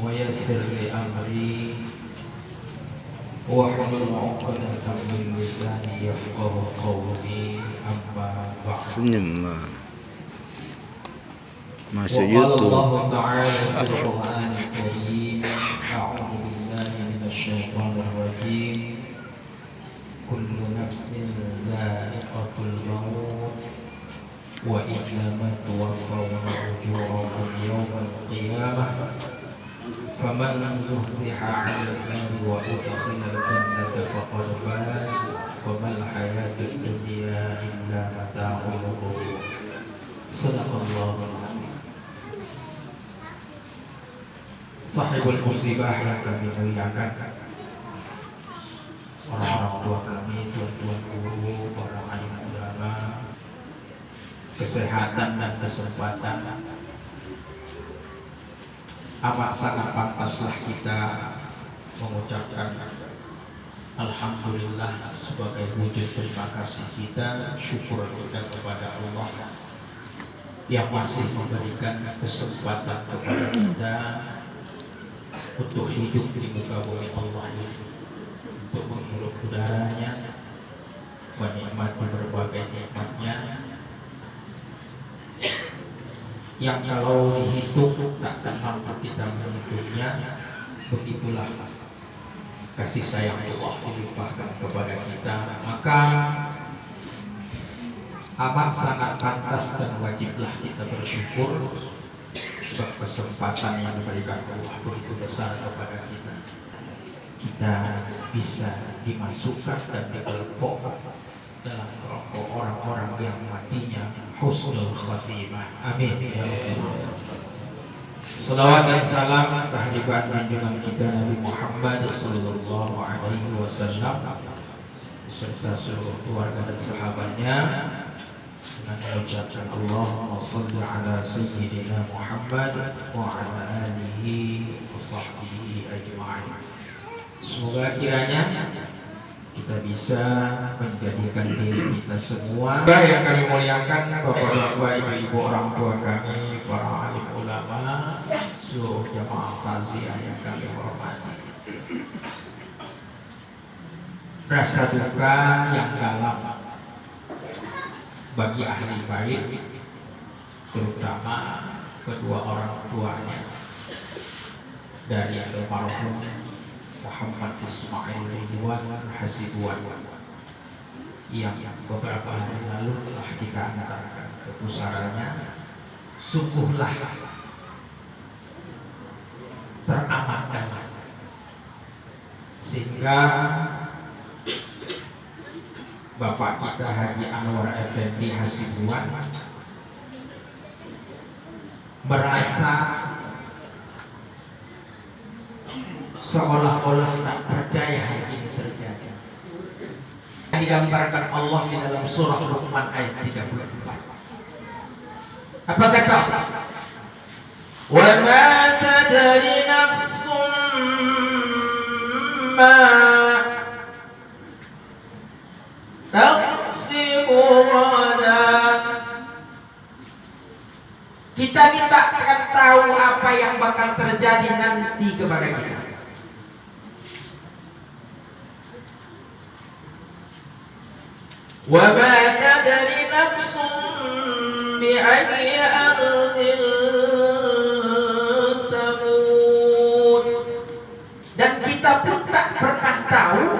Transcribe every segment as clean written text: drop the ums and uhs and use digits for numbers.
ويسر لي أمري واحلل عقدة من لساني يفقه قولي أما بعد. Senyum masuk وقال YouTube. الله تعالى في القرآن الكريم أعوذ بالله من الشيطان الرجيم كل نفس ذائقة الموت وإنما توفون أجوركم يوم القيامة فمن زحزح عن النار وأدخل الجنة فقد فاز وما الحياة الدنيا إلا متاع الغرور. صدق الله العظيم. Sahibul musibah yang kami muliakan, orang-orang tua kami, tuan-tuan guru, para alim ulama, kesehatan dan kesempatan, amat sangat pantaslah kita mengucapkan alhamdulillah sebagai wujud terima kasih kita, syukur kita kepada Allah yang masih memberikan kesempatan kepada kita untuk hidup di muka bumi Allah ini, untuk menghirup udaranya, menikmati berbagai nikmatnya yang kalau dihitung takkan mampu kita menghitungnya. Begitulah kasih sayang Allah dilimpahkan kepada kita, maka amat sangat pantas dan wajiblah kita bersyukur sebab kesempatan yang diberikan Allah begitu besar kepada kita. Kita bisa dimasukkan dan dikelompokkan dalam kelompok orang-orang yang matinya husnul khatimah. Amin ya Allah. Salawat dan salam kehadiran junjungan kita Nabi Muhammad sallallahu alaihi wasallam beserta seluruh keluarga dan sahabatnya, dengan mengucapkan Allahumma shalli ala sayyidina Muhammad wa ala alihi wa sahbihi ajma'in. Semoga kiranya kita bisa menjadikan diri kita semua yang kami muliakan, bapak-bapak, ibu-ibu, orang tua kami, para alim ulama, seluruh jamaah takziah yang kami hormati, rasa duka yang dalam bagi ahli bait, terutama kedua orang tuanya dari almarhum Muhammad Ismail Ridwan Hasibuan yang beberapa hari lalu telah kita antarkan ke pusaranya. Sungguhlah teramat dalam, sehingga Bapak kita Haji Anwar Effendi Hasibuan merasa seolah-olah tak percaya hal ini terjadi. Digambarkan Allah di dalam surah Luqman ayat 34. Apa kata? Wa ma tadri nafsum ma taksibu ghadan. Kita tidak akan tahu apa yang bakal terjadi nanti kepada kita. Wa ma tadri nafsun bi'ayyi ardin tamut. Dan kita pun tak pernah tahu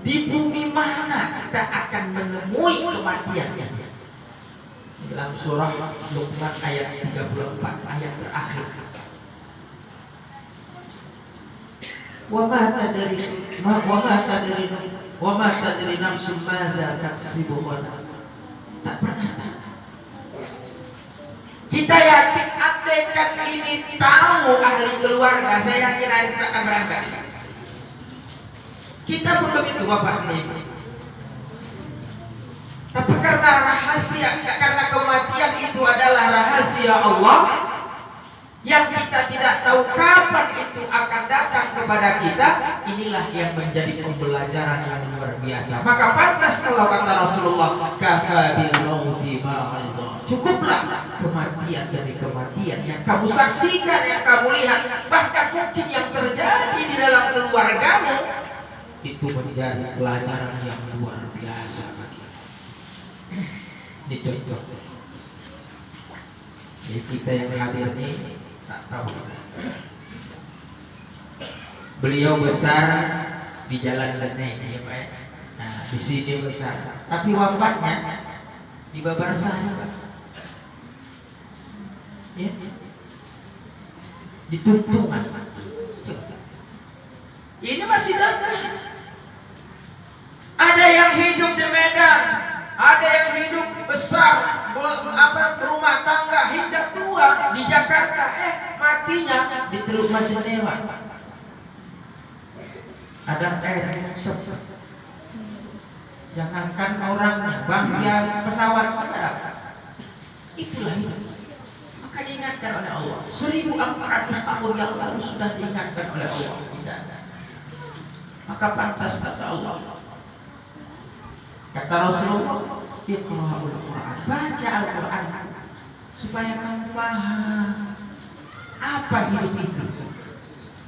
di bumi mana kita akan menemui kematiannya. Dalam surah Luqman ayat 34, ayat terakhir. Wa ma tadri nafsun madza taksibu ghadan. Tak pernah tahu. Kita yakin andaikan ini tahu ahli keluarga, saya yakin hari kita akan berangkat. Kita pun begitu Bapak Ibu. Tapi karena rahasia, karena kematian itu adalah rahasia Allah yang kita tidak tahu kapan itu akan datang kepada kita, inilah yang menjadi pembelajaran yang luar biasa. Maka pantas kalau kata Rasulullah, kafa bil mauti ma'idha. Cukuplah kematian demi kematian yang kamu saksikan, yang kamu lihat, bahkan itu menjadi pelajaran yang luar biasa bagi kita. Ini contoh. Jadi kita yang hadir ini tak tahu. Beliau besar di Jalan Leneng, ya Pak. Nah, di sini besar. Tapi wafatnya di Babarsari, Pak. Ya. Di Tuntungan. Ini masih datang. Ada yang hidup di Medan, ada yang hidup besar, rumah tangga hingga tua di Jakarta. Matinya di Teluk Majenewa. Ada seperti jangankan orangnya, bagian pesawat udara. Itulah hidup. Maka diingatkan oleh Allah. 1400 tahun yang lalu sudah diingatkan oleh Allah kita. Maka pantas kata Allah. Kata Rasulullah, Iqra'ul Quran, baca Al-Quran supaya kamu paham apa hidup itu.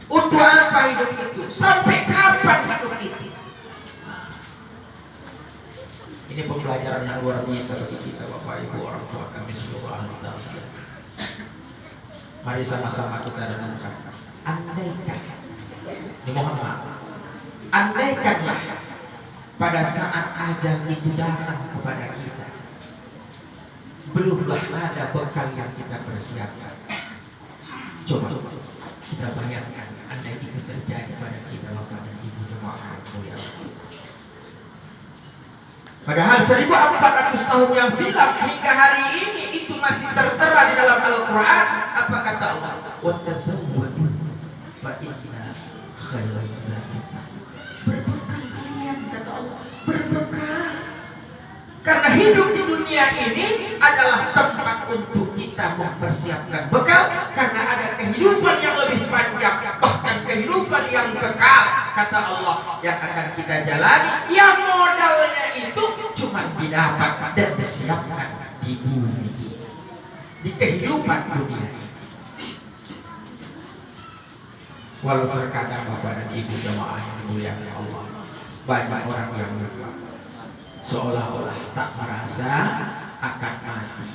Untuk apa hidup itu? Sampai kapan hidup itu? Ini pembelajaran yang luar biasa bagi kita, Bapak Ibu, orang tua kami seluruh ahli tauhid. Mari sama-sama kita renungkan. Andaikan, ini mohon maaf, andaikanlah pada saat ajal itu datang kepada kita, belumlah ada bekal yang kita persiapkan. Coba kita bayangkan, andai itu terjadi pada kita, Bapak dan Ibu jemaah mulia. Padahal 1400 tahun yang silam hingga hari ini itu masih tertera di dalam Al-Quran. Apa kata Allah? وَتَزَوَّدُوا فَإِنَّ خَيْرَ الزَّادِ. Berbekal kalian, kata Allah. Berbekal. Karena hidup di dunia ini adalah tempat untuk kita mempersiapkan bekal. Karena ada kehidupan yang lebih panjang, bahkan kehidupan yang kekal, kata Allah, yang akan kita jalani, yang modalnya itu cuma didapat dan disiapkan di bumi, di kehidupan dunia. Walau terkadang Bapak dan Ibu jemaah yang dimuliakan Allah, banyak orang yang lupa, seolah-olah tak merasa akan mati,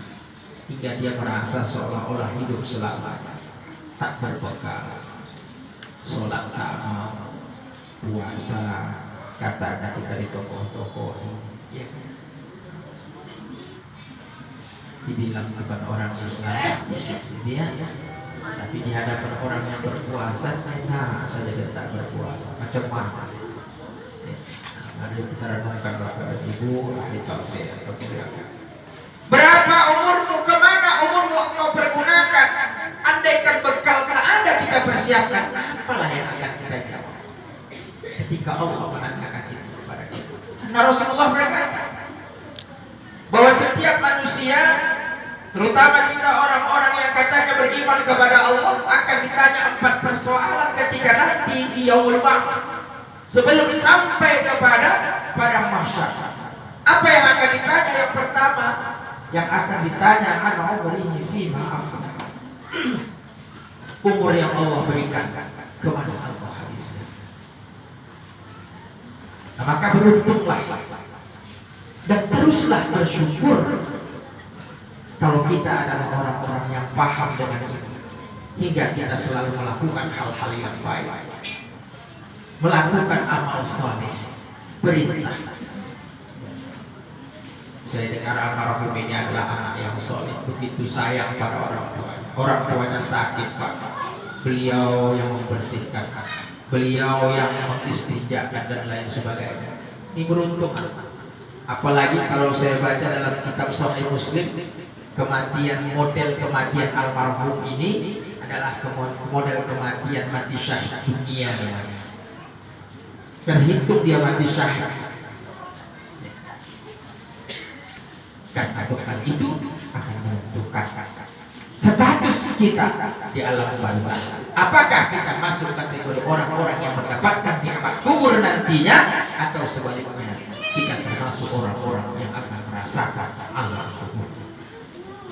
hingga dia merasa seolah-olah hidup selamanya, tak berbekal, sholat tak mau, puasa kata anak kita di toko-toko ya, dibilang bukan orang Islam dia, tapi di hadapan orang yang berpuasa enak saja dia tak berpuasa, macam mana? Mari kita renungkan Bapak dan Ibu ahli tauhid. Berapa umurmu, kemana umurmu engkau pergunakan? Andaikan bekal tak ada kita persiapkan, apalah yang akan kita jawab ketika Allah menanyakan itu kepada kita? Nah, Rasulullah berkata bahwa setiap manusia, terutama kita orang-orang yang katanya beriman kepada Allah, akan ditanya 4 persoalan ketika nanti di Yaumul Ba'ts, sebelum sampai kepada mahsyar. Apa yang akan ditanya? Yang pertama yang akan ditanya, ana umrihi fima afna. Umur yang Allah berikan kemana Allah habisnya. Nah, maka beruntunglah dan teruslah bersyukur kalau kita adalah orang-orang yang paham dengan ini, hingga kita selalu melakukan hal-hal yang baik, melakukan amal saleh, perintah. Saya dengar almarhum ini adalah anak yang soleh, begitu sayang pada orang tua. Orang tuanya sakit, Pak, beliau yang membersihkan, beliau yang mengistinjakan dan lain sebagainya. Ini beruntung. Apalagi kalau saya baca dalam kitab Sahih Muslim, model kematian almarhum ini adalah model kematian mati syahid dunia. Terhitung dia mati syahid. Karena bekal itu akan menentukan status kita di alam barzakh. Apakah kita masuk kategori orang-orang yang mendapatkan nikmat kubur nantinya, atau sebaliknya kita termasuk orang-orang yang akan merasakan azab kubur?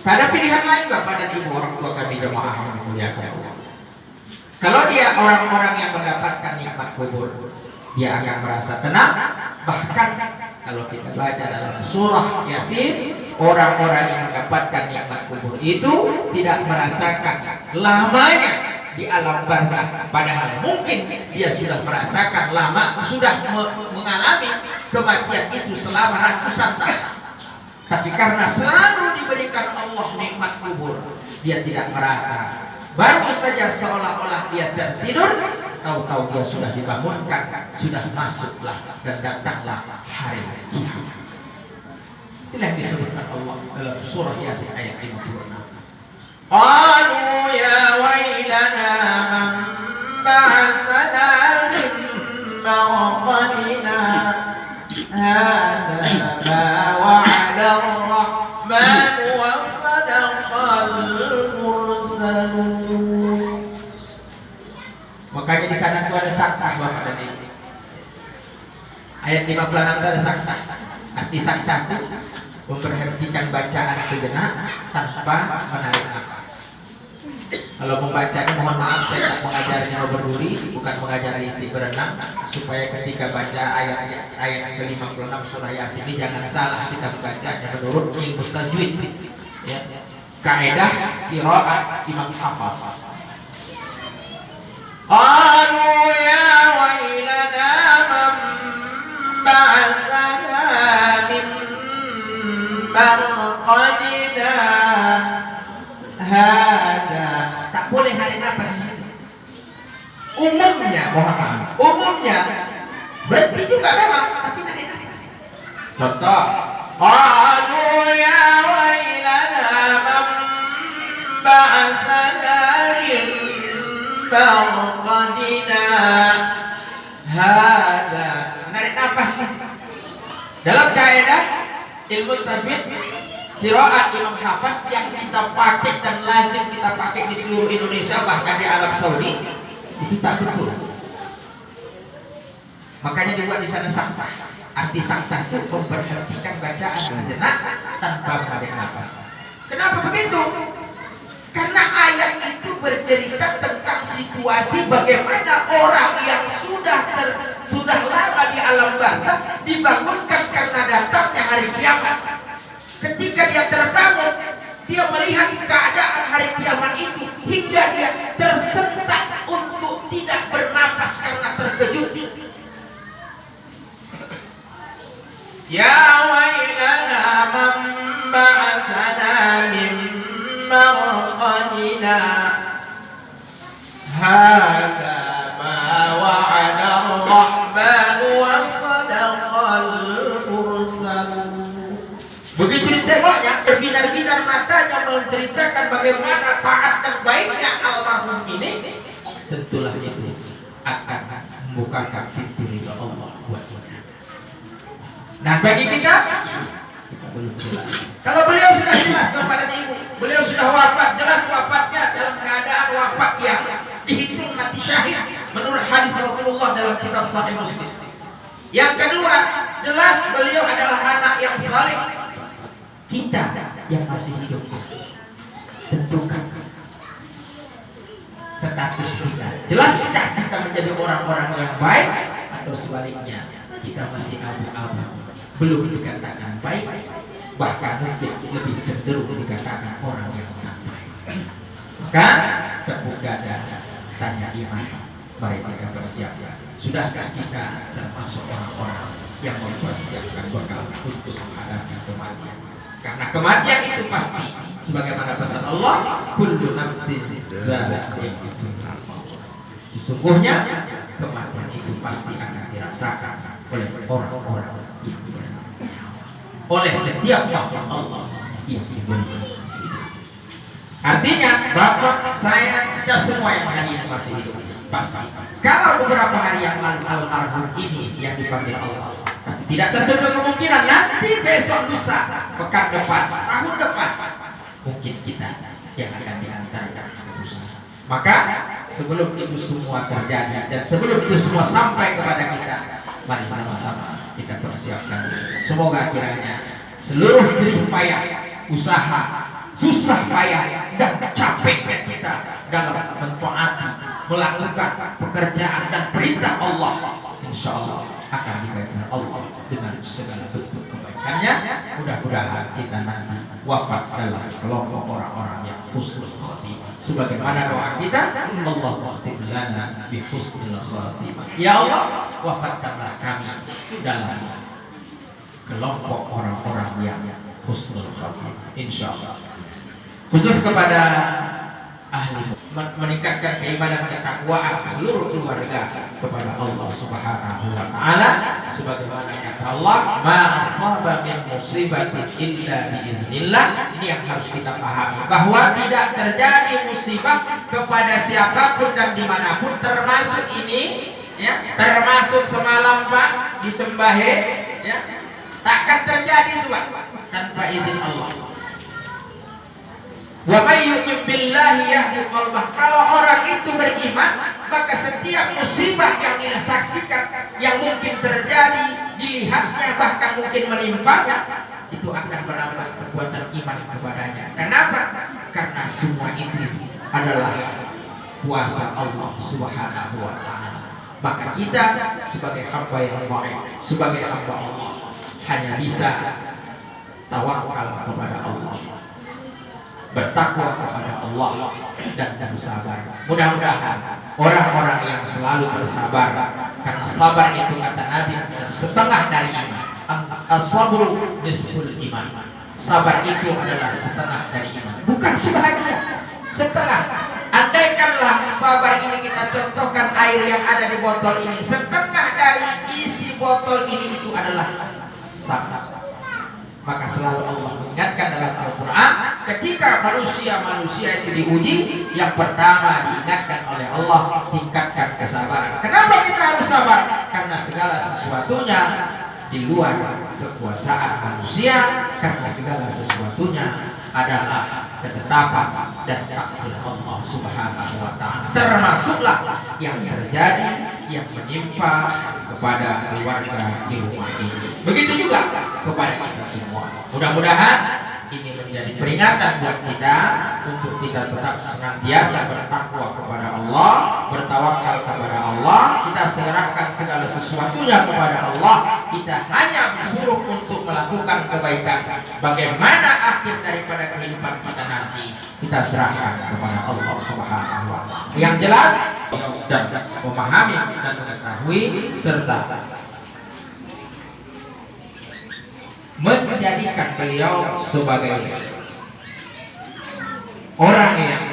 Tak ada pilihan lain, Bapak dan Ibu orang tua kami jemaah yang dimuliakan Allah. Kalau dia orang-orang yang mendapatkan nikmat kubur, dia akan merasa tenang. Bahkan kalau kita baca dalam surah Yasin, orang-orang yang mendapatkan nikmat kubur itu tidak merasakan lamanya di alam barzakh, padahal mungkin dia sudah merasakan lama, sudah mengalami kematian itu selama ratusan tahun. Tapi karena selalu diberikan Allah nikmat kubur, dia tidak merasa. Baru saja seolah-olah dia tertidur, tahu-tahu dia sudah dibangunkan, sudah masuklah dan datanglah hari kiamat. Inilah yang disebutkan Allah dalam surah Yasin ayat 56. Qalu ya wailana man ba'athana min maqadina hadza ma wa'ada ar-rahman wa sadaqal mursalun. Makanya di sana tuh ada saktah Bapak dan Ibu. Ayat 56 ada saktah. Arti saktah itu memberhentikan bacaan sejenak tanpa menarik nafas. Kalau membacanya, mohon maaf saya tak mengajarinya berduri, bukan mengajari inti berenang, supaya ketika baca ayat ke-56 surah Yasin ini jangan salah kita membacanya menurut ilmu tajwid. Ya. Kaidah qiraat Imam Hafaz. Qalu ya wailana man ba'athana min marqadina hada. Tak boleh narik nafas di sini. Umumnya, mohon maaf, umumnya berhenti juga memang, tapi narik nafas. Contoh, qalu ya wailana man ba'athana min marqadina hada. Narik nafas. Dalam kaidah ilmu tajwid qiraat Imam Hafaz yang kita pakai dan lazim kita pakai di seluruh Indonesia, bahkan di Arab Saudi, itu tak betul. Makanya dibuat di sana saktah. Arti saktah itu memberhentikan bacaan sejenak tanpa menarik nafas. Kenapa begitu? Karena ayat itu bercerita tentang situasi bagaimana orang yang sudah lama di alam barzakh dibangunkan karena datangnya hari kiamat. Ketika dia terbangun, dia melihat keadaan hari kiamat itu hingga dia tersentak untuk tidak bernafas karena terkejut. Ya wailana man ba'athana min marqadina hadza ma wa'ada ar-rahman wa sadaqal mursalun. Begitu ditengoknya, berbinar-binar matanya menceritakan bagaimana taat dan baiknya almarhum ini, tentulah itu akan membukakan pintu ridha Allah buat kita. Nah, bagi kita belum jelas. Kalau beliau sudah jelas kepada ibu, beliau sudah wafat, jelas wafatnya dalam keadaan wafat yang dihitung mati syahid menurut hadis Rasulullah dalam kitab Sahih Muslim. Yang kedua, jelas beliau adalah anak yang saleh. Kita yang masih hidup, tentukan status kita. Jelaskah kita menjadi orang-orang yang baik, atau sebaliknya kita masih abu-abu, belum dikatakan baik, bahkan mungkin lebih cenderung dikatakan orang yang tak baik. Maka tepuk dada, tanya iman. Mari kita bersiap. Sudahkah kita termasuk orang-orang yang mempersiapkan bekal untuk menghadapi kematian? Karena kematian itu pasti, sebagaimana pesan Allah, kullu nafsin dha'iqatul maut. Sesungguhnya kematian itu pasti akan dirasakan oleh orang-orang yang bernyawa, oleh setiap makhluk Allah yang diberi. Artinya, bapak, saya, sudah semua yang hadir masih hidup pasti. Kalau beberapa hari yang lalu almarhum ini yang dipanggil Allah, tidak tertutup kemungkinan nanti besok lusa, pekan depan, tahun depan, mungkin kita yang akan diantarkan ke lusa. Maka sebelum itu semua terjadi dan sebelum itu semua sampai kepada kita, mari sama-sama kita persiapkan. Semoga kiranya seluruh jerih payah, usaha, susah payah dan capeknya kita dalam mentaati, melakukan pekerjaan dan perintah Allah, insya Allah akan diberikan Allah dengan segala bentuk kebaikannya. Mudah-mudahan kita nanti wafat dalam kelompok orang-orang yang husnul khotimah. Sebagaimana doa kita, Allahumma khtim lana bi husnul khotimah. Ya Allah, wafatkanlah kami dalam kelompok orang-orang yang husnul khotimah. Insya Allah. Khusus kepada ahli meningkatkan keimanan dan ketakwaan seluruh keluarga kepada Allah Subhanahu wa taala, sebagaimana kata Allah, ma asaba min musibatin illa biiznillah. Ini yang harus kita pahami, bahwa tidak terjadi musibah kepada siapapun dan dimanapun, termasuk ini ya, termasuk semalam Pak di Cembahe ya, takkan terjadi itu Pak tanpa izin Allah. Wa may yu'min billahi yahdi qalbah. Kalau orang itu beriman, maka setiap musibah yang dia saksikan, yang mungkin terjadi, dilihatnya, bahkan mungkin menimpanya, itu akan menambah kekuatan iman kepadanya. Kenapa? Karena semua itu adalah kuasa Allah Subhanahu wa taala. Maka kita sebagai hamba yang baik, sebagai hamba Allah, hanya bisa tawakal kepada Allah, bertakwa kepada Allah, dan bersabar. Mudah-mudahan orang-orang yang selalu bersabar, karena sabar itu kata Nabi setengah dari iman. As-sabru nisful iman. Sabar itu adalah setengah dari iman, bukan sebahagian, setengah. Andaikanlah sabar ini kita contohkan air yang ada di botol ini, setengah dari isi botol ini itu adalah sabar. Maka selalu Allah mengingatkan dalam Al-Quran, ketika manusia itu diuji, yang pertama diingatkan oleh Allah, tingkatkan kesabaran. Kenapa kita harus sabar? Karena segala sesuatunya di luar kekuasaan manusia, karena segala sesuatunya adalah ketetapan dan takdir Allah Subhanahu wa taala. Termasuklah yang terjadi, yang menimpa kepada keluarga di rumah ini. Begitu juga kepada kita semua. Mudah-mudahan ini menjadi peringatan buat kita untuk kita tetap senantiasa bertakwa kepada Allah, bertawakal kepada Allah. Kita serahkan segala sesuatunya kepada Allah. Kita hanya disuruh untuk melakukan kebaikan. Bagaimana akhir daripada kehidupan kita nanti, kita serahkan kepada Allah Subhanahu wa taala. Yang jelas dan memahami dan mengetahui serta menjadikan beliau sebagai orang yang,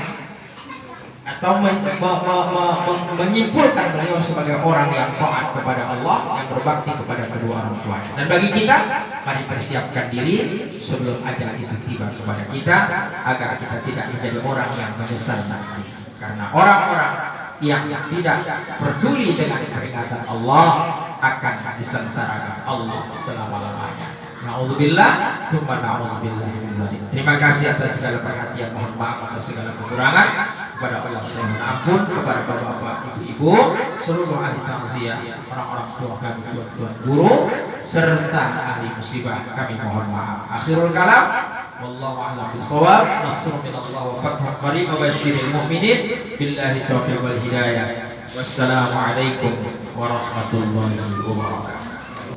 atau menyimpulkan beliau sebagai orang yang taat kepada Allah, yang berbakti kepada kedua orang tua. Dan bagi kita, mari persiapkan diri sebelum ajal itu tiba kepada kita, agar kita tidak menjadi orang yang menyesal nanti. Karena orang-orang yang tidak peduli dengan peringatan Allah akan disengsarakan Allah selama-lamanya. Na'udzubillah, tsumma na'udzubillah min dzalik. Terima kasih atas segala perhatian, mohon maaf atas segala kekurangan. Kepada Allah saya mohon ampun, kepada bapak-bapak, ibu-ibu, seluruh ahli tausiah, orang-orang tua kami, tuan-tuan guru, serta ahli musibah, kami mohon maaf. Akhirul kalam, wallahu a'lam bishawab. Nasrun minallah wa fathun qarib wa basyiril mu'minin. Billahi taufiq wal hidayah. Wassalamualaikum warahmatullahi wabarakatuh.